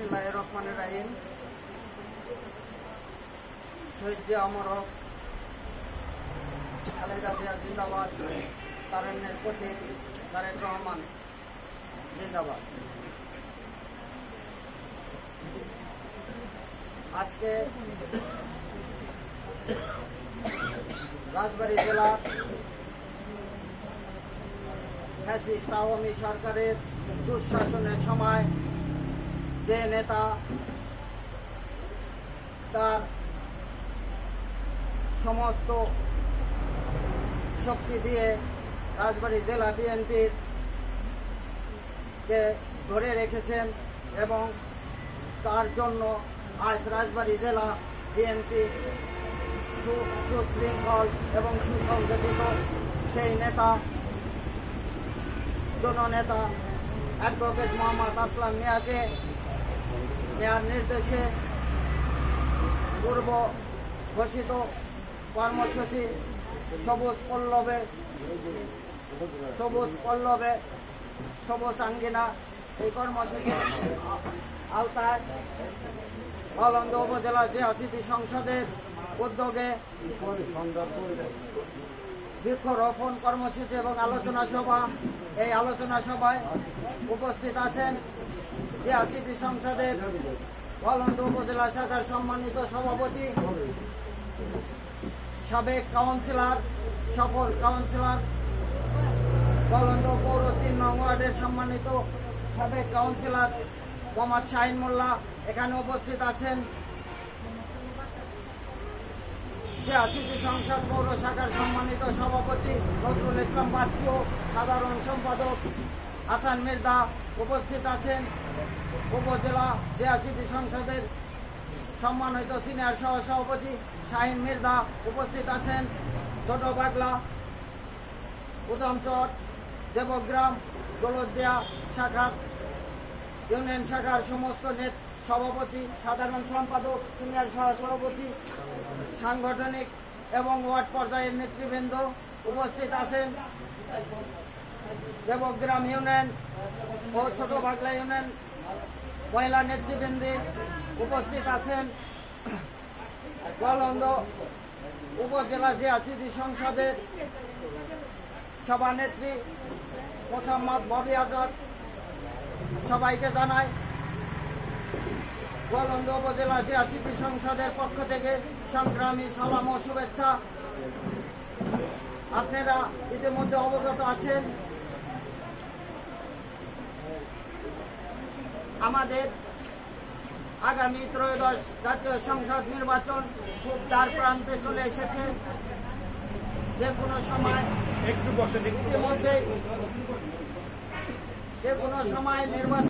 বিসমিল্লাহির রহমানির রহিম। শহীদ জিয়া অমর হোক, খালেদা জিয়া জিন্দাবাদ, তারুণ্যের প্রতীক তারেক রহমান জিন্দাবাদ। আজকে রাজবাড়ী জেলা ফ্যাসিস্ট আওয়ামী সরকারের দুঃশাসনের সময় যে নেতা তার সমস্ত শক্তি দিয়ে রাজবাড়ী জেলা বিএনপির কে ধরে রেখেছেন এবং তার জন্য আজ রাজবাড়ী জেলা বিএনপি সুশৃঙ্খল এবং সুসংগঠিত। সেই নেতা জননেতা অ্যাডভোকেট মোহাম্মদ আসলাম মিয়াকে মেয়ার নির্দেশে পূর্ব ঘোষিত কর্মসূচি সবুজ আঙ্গিনা এই কর্মসূচির আওতায় অলন্দ উপজেলা জিয়া স্মৃতি সংসদের উদ্যোগে বৃক্ষরোপণ কর্মসূচি এবং আলোচনা সভা। এই আলোচনা সভায় উপস্থিত আছেন জিয়া স্মৃতি সংসদের অলন্দ উপজেলা শাখার সম্মানিত সভাপতি, সাবেক কাউন্সিলর, সফল কাউন্সিলর, অলন্দ পৌর ৩ নং ওয়ার্ডের সম্মানিত সাবেক কাউন্সিলর মোহাম্মদ শাহিন মোল্লা এখানে উপস্থিত আছেন। জিয়া স্মৃতি সংসদ পৌর শাখার সম্মানিত সভাপতি নজরুল ইসলাম বাচ্চু, সাধারণ সম্পাদক হাসান মির্জা উপস্থিত আছেন। উপজেলা জিয়া স্মৃতি সংসদের সম্মানিত সিনিয়র সহসভাপতি শাহিন মির্জা উপস্থিত আছেন। ছোট বাগলা, উদমচর, দেবগ্রাম, দৌলতদিয়া শাখার ইউনিয়ন শাখার সমস্ত সভাপতি, সাধারণ সম্পাদক, সিনিয়র সহসভাপতি, সাংগঠনিক এবং ওয়ার্ড পর্যায়ের নেতৃবৃন্দ উপস্থিত আছেন। দেবগ্রাম ইউনিয়ন ও ছোট বাগলা ইউনিয়ন মহিলা নেতৃবৃন্দে উপস্থিত আছেন। অলন্দ উপজেলা জিয়া স্মৃতি সংসদের সভানেত্রী মোসাম্মদ ববি আজাদ সবাইকে জানায় অলন্দ উপজেলা জিয়া স্মৃতি সংসদের পক্ষ থেকে সংগ্রামী সালাম ও শুভেচ্ছা। আপনারা ইতিমধ্যে অবগত আছেন আমাদের আগামী ত্রয়োদশ জাতীয় সংসদ নির্বাচন খুব দ্বার প্রান্তে চলে এসেছে। যে কোনো সময় ইতিমধ্যে যে কোনো সময় নির্বাচন